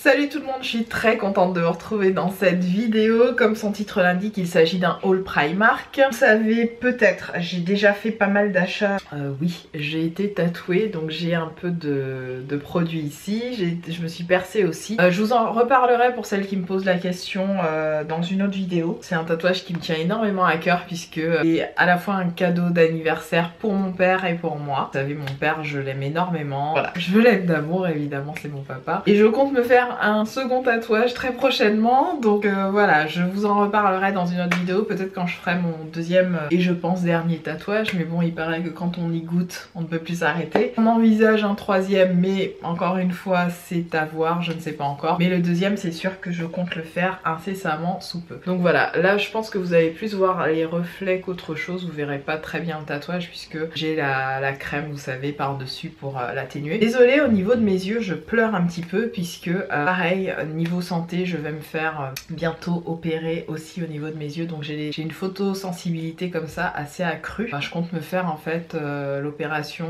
Salut tout le monde, je suis très contente de vous retrouver dans cette vidéo. Comme son titre l'indique, il s'agit d'un haul Primark. Vous savez peut-être, j'ai déjà fait pas mal d'achats. Oui, j'ai été tatouée, donc j'ai un peu de produits ici. Je me suis percée aussi. Je vous en reparlerai pour celles qui me posent la question dans une autre vidéo. C'est un tatouage qui me tient énormément à cœur puisque c'est à la fois un cadeau d'anniversaire pour mon père et pour moi. Vous savez, mon père, je l'aime énormément. Voilà, je l'aime d'amour, évidemment, c'est mon papa. Et je compte me faire un second tatouage très prochainement, donc voilà, je vous en reparlerai dans une autre vidéo, peut-être quand je ferai mon deuxième et je pense dernier tatouage, mais bon, il paraît que quand on y goûte, on ne peut plus s'arrêter. On envisage un troisième, mais encore une fois, c'est à voir, je ne sais pas encore. Mais le deuxième, c'est sûr que je compte le faire incessamment sous peu. Donc voilà, là je pense que vous allez plus voir les reflets qu'autre chose, vous verrez pas très bien le tatouage puisque j'ai la crème, vous savez, par-dessus pour l'atténuer. Désolée, au niveau de mes yeux, je pleure un petit peu puisque pareil, niveau santé, je vais me faire bientôt opérer aussi au niveau de mes yeux, donc j'ai une photosensibilité comme ça assez accrue. Enfin, je compte me faire en fait l'opération,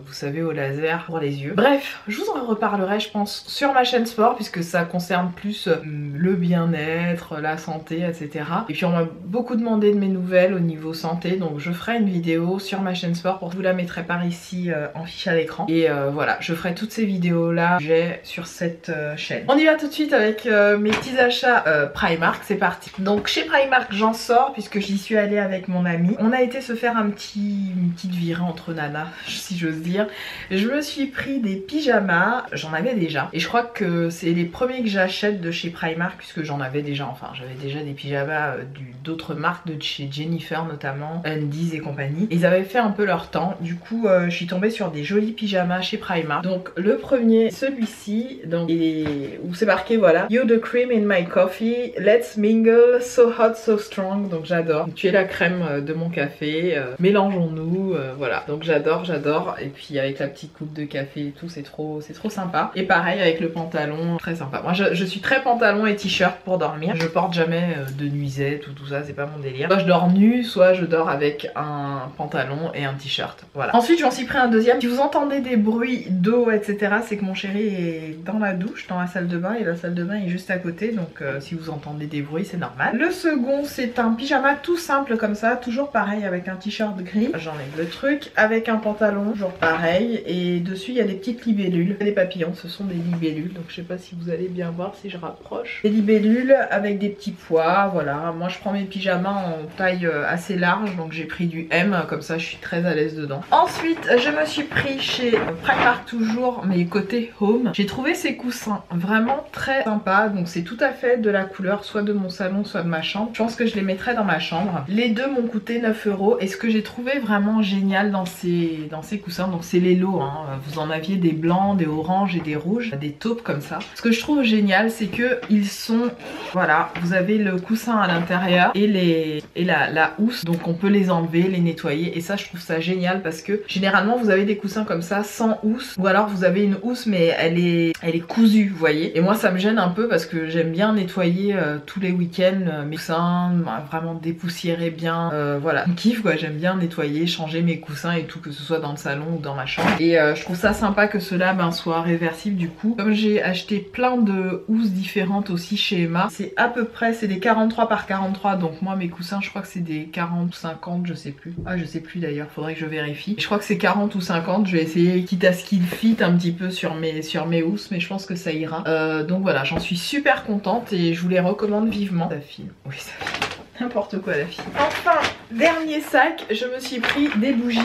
vous savez, au laser pour les yeux. Bref, je vous en reparlerai je pense sur ma chaîne sport puisque ça concerne plus le bien-être, la santé, etc. Et puis on m'a beaucoup demandé de mes nouvelles au niveau santé, donc je ferai une vidéo sur ma chaîne sport, pour vous la mettrai par ici en fiche à l'écran. Et voilà, je ferai toutes ces vidéos là que j'ai sur cette chaîne. On y va tout de suite avec mes petits achats Primark, c'est parti. Donc chez Primark j'en sors puisque j'y suis allée avec mon ami. On a été se faire une petite virée entre nanas, si j'ose dire. Je me suis pris des pyjamas, j'en avais déjà. Et je crois que c'est les premiers que j'achète de chez Primark puisque j'en avais déjà, enfin j'avais déjà des pyjamas d'autres marques, de chez Jennifer notamment, Undies et compagnie. Ils avaient fait un peu leur temps, du coup je suis tombée sur des jolis pyjamas chez Primark. Donc le premier, celui-ci, donc où c'est marqué voilà, You the cream in my coffee, let's mingle, so hot, so strong. Donc j'adore. Tu es la crème de mon café, mélangeons-nous, voilà. Donc j'adore. Et puis avec la petite coupe de café et tout, c'est trop sympa. Et pareil avec le pantalon, très sympa. Moi je suis très pantalon et t-shirt pour dormir. Je porte jamais de nuisette ou tout ça, c'est pas mon délire. Soit je dors nue, soit je dors avec un pantalon et un t-shirt. Voilà. Ensuite j'en suis pris un deuxième. Si vous entendez des bruits d'eau, etc., c'est que mon chéri est dans la douche, dans la salle de bain, et la salle de bain est juste à côté, donc si vous entendez des bruits, c'est normal. Le second, c'est un pyjama tout simple comme ça, toujours pareil avec un t-shirt gris. J'enlève le truc, avec un pantalon, toujours pareil, et dessus il y a des petites libellules, des papillons, ce sont des libellules, donc je sais pas si vous allez bien voir si je rapproche. Des libellules avec des petits pois, voilà. Moi je prends mes pyjamas en taille assez large, donc j'ai pris du M, comme ça je suis très à l'aise dedans. Ensuite, je me suis pris chez Primark toujours, mais côté home. J'ai trouvé ces coussins vraiment très sympas, donc c'est tout à fait de la couleur soit de mon salon soit de ma chambre. Je pense que je les mettrai dans ma chambre. Les deux m'ont coûté 9 € et ce que j'ai trouvé vraiment génial dans ces coussins, donc c'est les lots, hein. Vous en aviez des blancs, des oranges et des rouges, des taupes comme ça. Ce que je trouve génial, c'est que ils sont, voilà, vous avez le coussin à l'intérieur et la housse, donc on peut les enlever, les nettoyer, et ça je trouve ça génial parce que généralement vous avez des coussins comme ça sans housse, ou alors vous avez une housse mais elle est cousue, vous voyez. Et moi ça me gêne un peu parce que j'aime bien nettoyer tous les week-ends mes coussins, vraiment dépoussiérer bien, voilà, je kiffe quoi, j'aime bien nettoyer, changer mes coussins et tout, que ce soit dans le salon ou dans ma chambre. Et je trouve ça sympa que cela soit réversible du coup. Comme j'ai acheté plein de housses différentes aussi chez Emma, c'est à peu près, c'est des 43 par 43, donc moi mes coussins je crois que c'est des 40 ou 50, je sais plus. Ah je sais plus d'ailleurs, faudrait que je vérifie. Je crois que c'est 40 ou 50, je vais essayer quitte à ce qu'il fit un petit peu sur mes housses, mais je pense que ça ira. Donc voilà, j'en suis super contente et je vous les recommande vivement. Ça file, oui ça file. N'importe quoi la fille. Enfin, dernier sac, je me suis pris des bougies.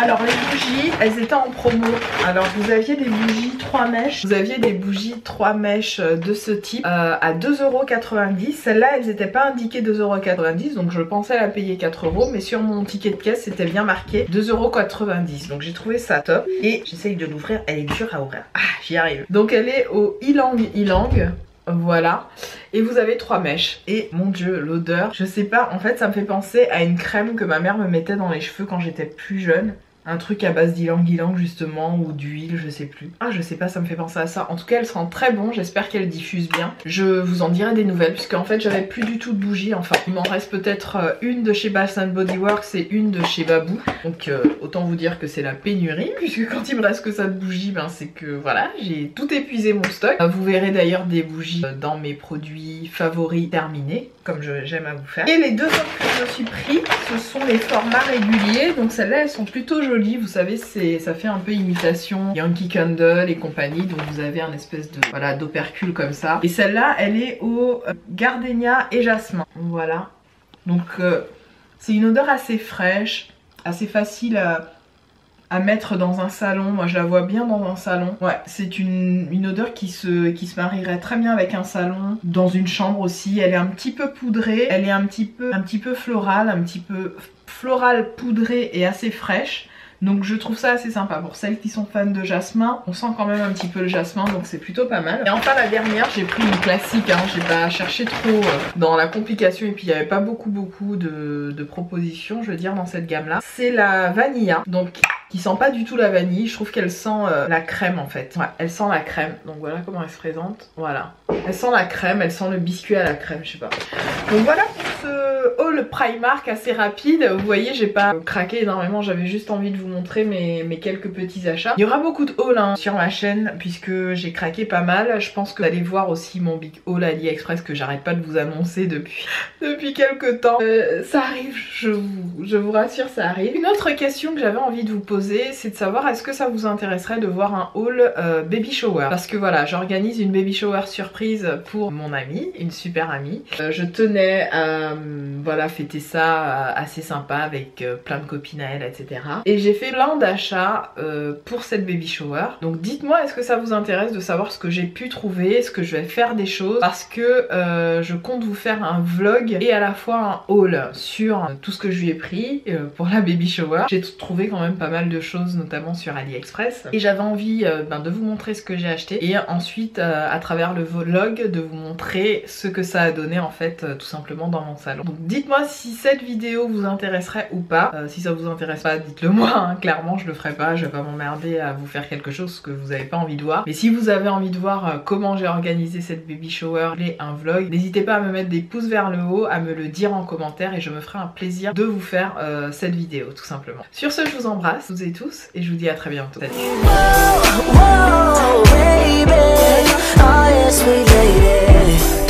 Alors les bougies, elles étaient en promo. Alors vous aviez des bougies 3 mèches. Vous aviez des bougies 3 mèches de ce type à 2,90 €. Celles-là, elles n'étaient pas indiquées 2,90 €. Donc je pensais la payer 4 €. Mais sur mon ticket de caisse, c'était bien marqué 2,90 €. Donc j'ai trouvé ça top. Et j'essaye de l'ouvrir. Elle est dure à ouvrir. Ah, j'y arrive. Donc elle est au ylang. Voilà, et vous avez 3 mèches et mon dieu l'odeur, je sais pas, en fait ça me fait penser à une crème que ma mère me mettait dans les cheveux quand j'étais plus jeune. un truc à base d'ylang-ylang justement, ou d'huile, je sais plus. Ah je sais pas, ça me fait penser à ça. En tout cas elle sent très bon, j'espère qu'elle diffuse bien. Je vous en dirai des nouvelles, puisque en fait j'avais plus du tout de bougies. Enfin il m'en reste peut-être une de chez Bath & Body Works et une de chez Babou. Donc autant vous dire que c'est la pénurie, puisque quand il me reste que ça de bougies, ben c'est que voilà, j'ai tout épuisé mon stock. Vous verrez d'ailleurs des bougies dans mes produits favoris terminés, comme j'aime à vous faire. Et les deux autres que je me suis pris, ce sont les formats réguliers. Donc celles-là elles sont plutôt jolies, vous savez, ça fait un peu imitation Yankee Candle et compagnie. Donc vous avez un espèce de voilà d'opercule comme ça. Et celle-là elle est au gardénia et jasmin. Voilà. Donc c'est une odeur assez fraîche, assez facile à mettre dans un salon. Moi je la vois bien dans un salon. Ouais, c'est une odeur qui se marierait très bien avec un salon, dans une chambre aussi. Elle est un petit peu poudrée, elle est un petit peu florale, un petit peu florale poudrée et assez fraîche. Donc je trouve ça assez sympa. Pour celles qui sont fans de jasmin, on sent quand même un petit peu le jasmin, donc c'est plutôt pas mal. Et enfin la dernière, j'ai pris une classique, hein. J'ai pas cherché trop dans la complication, et puis il n'y avait pas beaucoup de propositions, je veux dire, dans cette gamme là. C'est la Vanilla, donc qui sent pas du tout la vanille. Je trouve qu'elle sent la crème en fait. Ouais, elle sent la crème. Donc voilà comment elle se présente. Voilà. Elle sent la crème, elle sent le biscuit à la crème, je sais pas. Donc voilà pour ce haul Primark assez rapide. Vous voyez, j'ai pas craqué énormément, j'avais juste envie de vous montrer mes quelques petits achats. Il y aura beaucoup de hauls hein, sur ma chaîne, puisque j'ai craqué pas mal. Je pense que vous allez voir aussi mon big haul AliExpress que j'arrête pas de vous annoncer depuis quelques temps. Ça arrive, je vous rassure, ça arrive. Une autre question que j'avais envie de vous poser, c'est de savoir est-ce que ça vous intéresserait de voir un haul baby shower. Parce que voilà, j'organise une baby shower surprise pour mon amie, une super amie. Je tenais à voilà, fêter ça assez sympa avec plein de copines à elle, etc. Et j'ai fait plein d'achats pour cette baby shower. Donc dites-moi, est-ce que ça vous intéresse de savoir ce que j'ai pu trouver, est-ce que je vais faire des choses, parce que je compte vous faire un vlog et à la fois un haul sur tout ce que je lui ai pris pour la baby shower. J'ai trouvé quand même pas mal de choses, notamment sur AliExpress, et j'avais envie de vous montrer ce que j'ai acheté, et ensuite à travers le vlog de vous montrer ce que ça a donné en fait tout simplement dans mon salon. Donc dites-moi si cette vidéo vous intéresserait ou pas. Si ça vous intéresse pas, dites-le moi, hein. Clairement je le ferai pas, je vais pas m'emmerder à vous faire quelque chose que vous avez pas envie de voir. Mais si vous avez envie de voir comment j'ai organisé cette baby shower et un vlog, n'hésitez pas à me mettre des pouces vers le haut, à me le dire en commentaire, et je me ferai un plaisir de vous faire cette vidéo tout simplement. Sur ce, je vous embrasse toutes et tous et je vous dis à très bientôt. Salut.